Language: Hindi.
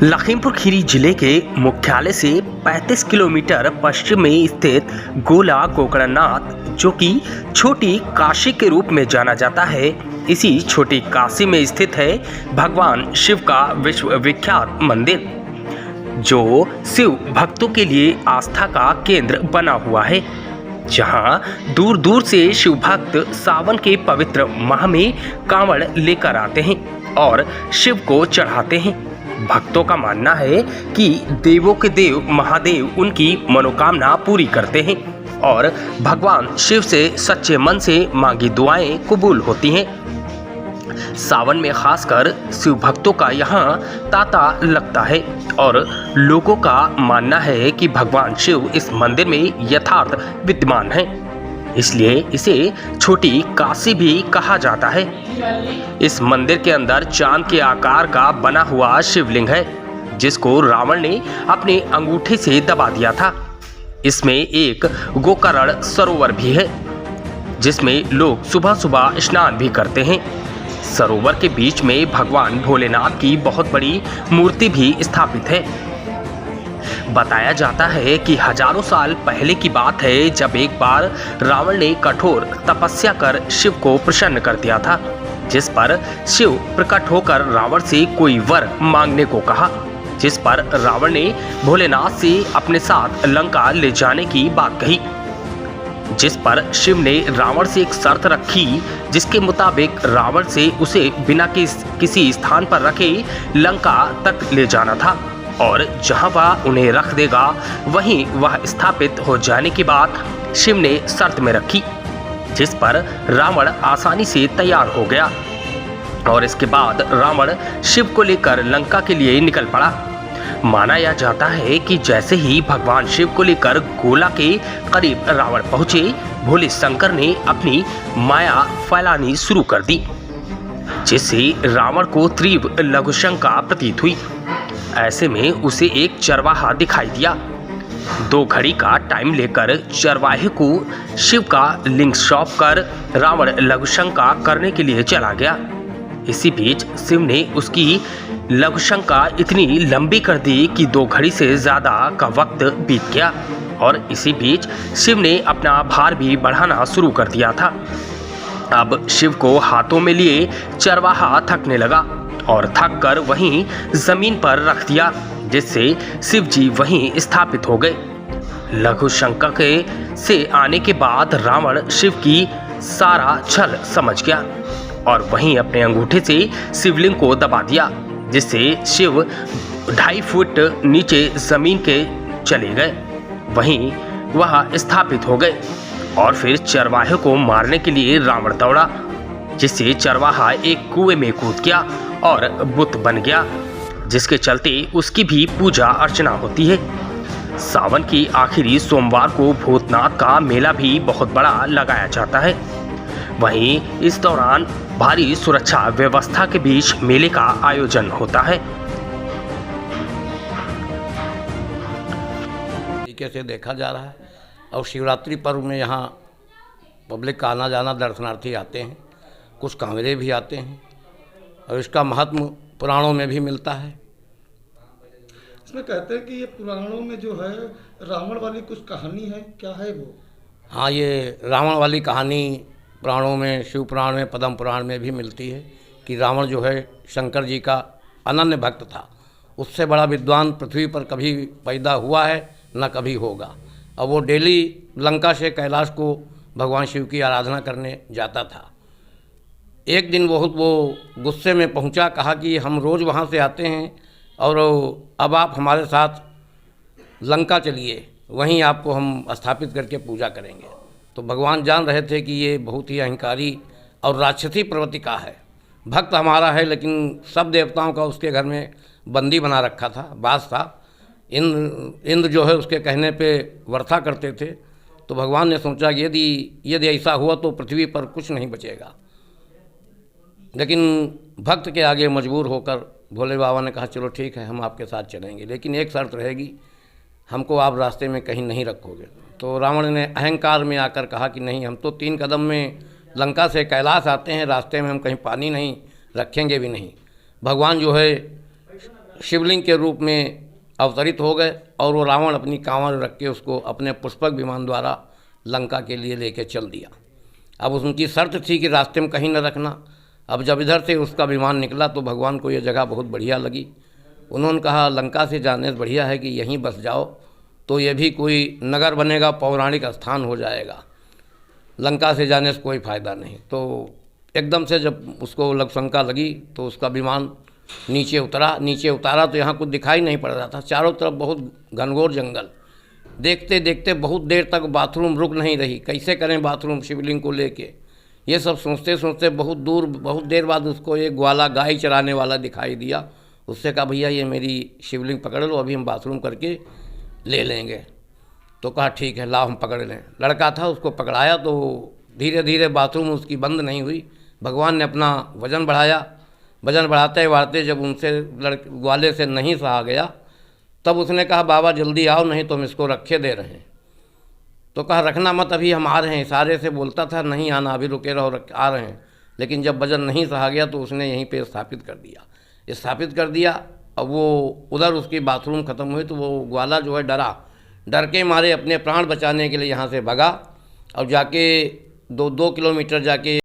लखीमपुर खीरी जिले के मुख्यालय से 35 किलोमीटर पश्चिम में स्थित गोला गोकर्णनाथ, जो कि छोटी काशी के रूप में जाना जाता है, इसी छोटी काशी में स्थित है भगवान शिव का विश्वविख्यात मंदिर, जो शिव भक्तों के लिए आस्था का केंद्र बना हुआ है। जहां दूर दूर से शिव भक्त सावन के पवित्र माह में कांवड़ लेकर आते हैं और शिव को चढ़ाते हैं। भक्तों का मानना है कि देवों के देव महादेव उनकी मनोकामना पूरी करते हैं और भगवान शिव से सच्चे मन से मांगी दुआएं कबूल होती हैं। सावन में खासकर शिव भक्तों का यहाँ तांता लगता है और लोगों का मानना है कि भगवान शिव इस मंदिर में यथार्थ विद्यमान हैं, इसलिए इसे छोटी काशी भी कहा जाता है। इस मंदिर के अंदर चांद के आकार का बना हुआ शिवलिंग है, जिसको रावण ने अपने अंगूठे से दबा दिया था। इसमें एक गोकर्ण सरोवर भी है, जिसमें लोग सुबह सुबह स्नान भी करते हैं। सरोवर के बीच में भगवान भोलेनाथ की बहुत बड़ी मूर्ति भी स्थापित है। बताया जाता है कि हजारों साल पहले की बात है, जब एक बार रावण ने कठोर तपस्या कर शिव को प्रसन्न कर दिया था, जिस पर शिव प्रकट होकर रावण से कोई वर मांगने को कहा, जिस पर रावण ने भोलेनाथ से अपने साथ लंका ले जाने की बात कही। जिस पर शिव ने रावण से एक शर्त रखी, जिसके मुताबिक रावण से उसे बिना किसी स्थान पर रखे लंका तक ले जाना था और जहां वह उन्हें रख देगा वहीं वह स्थापित हो जाने की बात शिव ने शर्त में रखी, जिस पर रावण आसानी से तैयार हो गया और इसके बाद रावण शिव को लेकर लंका के लिए निकल पड़ा। माना यह जाता है कि जैसे ही भगवान शिव को लेकर गोला के करीब रावण पहुंचे, भोले शंकर ने अपनी माया फैलानी शुरू कर दी, जिससे रावण को तीव्र लघुशंका प्रतीत हुई। ऐसे में उसे एक चरवाहा दिखाई दिया। 2 घड़ी का टाइम लेकर चरवाहे को शिव का लिंग सौंप कर रावण लघुशंका करने के लिए चला गया। इसी बीच शिव ने उसकी लघुशंका इतनी लंबी कर दी कि 2 घड़ी से ज़्यादा का वक्त बीत गया और इसी बीच शिव ने अपना भार भी बढ़ाना शुरू कर दिया था। अब शिव को हाथों में लिए चरवाहा थकने लगा और थक कर वहीं जमीन पर रख दिया, जिससे शिव जी वहीं स्थापित हो गए। लघुशंका के से आने के बाद रावण शिव की सारा छल समझ गया और वहीं अपने अंगूठे से शिवलिंग को दबा दिया, जिससे शिव 2.5 फुट नीचे जमीन के चले गए। वहीं वह स्थापित हो गए और फिर चरवाहे को मारने के लिए रावण दौड़ा, जिससे चरवाहा एक कुएं में कूद गया और बुत बन गया, जिसके चलते उसकी भी पूजा अर्चना होती है। सावन की आखिरी सोमवार को भूतनाथ का मेला भी बहुत बड़ा लगाया जाता है। वहीं इस दौरान भारी सुरक्षा व्यवस्था के बीच मेले का आयोजन होता है। तरीके से देखा जा रहा है और शिवरात्रि पर्व में यहाँ पब्लिक का आना जाना, दर्शनार्थी आते हैं, कुछ कांवड़े भी आते हैं और इसका महत्व पुराणों में भी मिलता है। इसमें कहते हैं कि ये पुराणों में जो है रावण वाली कुछ कहानी है, क्या है वो? हाँ, ये रावण वाली कहानी पुराणों में, शिव पुराण में, पद्म पुराण में भी मिलती है कि रावण जो है शंकर जी का अनन्य भक्त था। उससे बड़ा विद्वान पृथ्वी पर कभी पैदा हुआ है न कभी होगा। और वो डेली लंका से कैलाश को भगवान शिव की आराधना करने जाता था। एक दिन वो गुस्से में पहुंचा, कहा कि हम रोज़ वहाँ से आते हैं और अब आप हमारे साथ लंका चलिए, वहीं आपको हम स्थापित करके पूजा करेंगे। तो भगवान जान रहे थे कि ये बहुत ही अहंकारी और राक्षसी प्रवृत्ति का है। भक्त हमारा है, लेकिन सब देवताओं का उसके घर में बंदी बना रखा था, बास था। इंद्र जो है उसके कहने पे वर्षा करते थे। तो भगवान ने सोचा कि यदि ऐसा हुआ तो पृथ्वी पर कुछ नहीं बचेगा। लेकिन भक्त के आगे मजबूर होकर भोले बाबा ने कहा, चलो ठीक है, हम आपके साथ चलेंगे, लेकिन एक शर्त रहेगी, हमको आप रास्ते में कहीं नहीं रखोगे। तो रावण ने अहंकार में आकर कहा कि नहीं, हम तो 3 कदम में लंका से कैलाश आते हैं, रास्ते में हम कहीं पानी नहीं रखेंगे भी नहीं। भगवान जो है शिवलिंग के रूप में अवतरित हो गए और वो रावण अपनी कांवर रख के उसको अपने पुष्पक विमान द्वारा लंका के लिए लेके चल दिया। अब उनकी शर्त थी कि रास्ते में कहीं न रखना। अब जब इधर से उसका विमान निकला तो भगवान को ये जगह बहुत बढ़िया लगी। उन्होंने कहा लंका से जाने से बढ़िया है कि यहीं बस जाओ, तो ये भी कोई नगर बनेगा, पौराणिक स्थान हो जाएगा, लंका से जाने से कोई फ़ायदा नहीं। तो एकदम से जब उसको शंका लगी तो उसका विमान नीचे उतारा तो यहाँ कुछ दिखाई नहीं पड़ रहा था, चारों तरफ बहुत घनघोर जंगल। देखते देखते बहुत देर तक बाथरूम रुक नहीं रही, कैसे करें बाथरूम शिवलिंग को लेके, ये सब सोचते सोचते बहुत देर बाद उसको एक ग्वाला गाय चराने वाला दिखाई दिया। उससे कहा भैया ये मेरी शिवलिंग पकड़ लो, अभी हम बाथरूम करके ले लेंगे। तो कहा ठीक है लाओ हम पकड़ लें। लड़का था, उसको पकड़ाया तो धीरे धीरे बाथरूम उसकी बंद नहीं हुई। भगवान ने अपना वजन बढ़ाया, वजन बढ़ाते जब उनसे ग्वाले से नहीं सहा गया तब उसने कहा बाबा जल्दी आओ नहीं तो हम इसको रखे दे रहे हैं। तो कहा रखना मत, अभी हम आ रहे हैं। इशारे से बोलता था नहीं आना, अभी रुके रहो, आ रहे हैं। लेकिन जब वजन नहीं सहा गया तो उसने यहीं पे स्थापित कर दिया। अब वो उधर उसकी बाथरूम ख़त्म हुई तो वो ग्वाला जो है डर के मारे अपने प्राण बचाने के लिए यहाँ से भगा और जाके 2 किलोमीटर जाके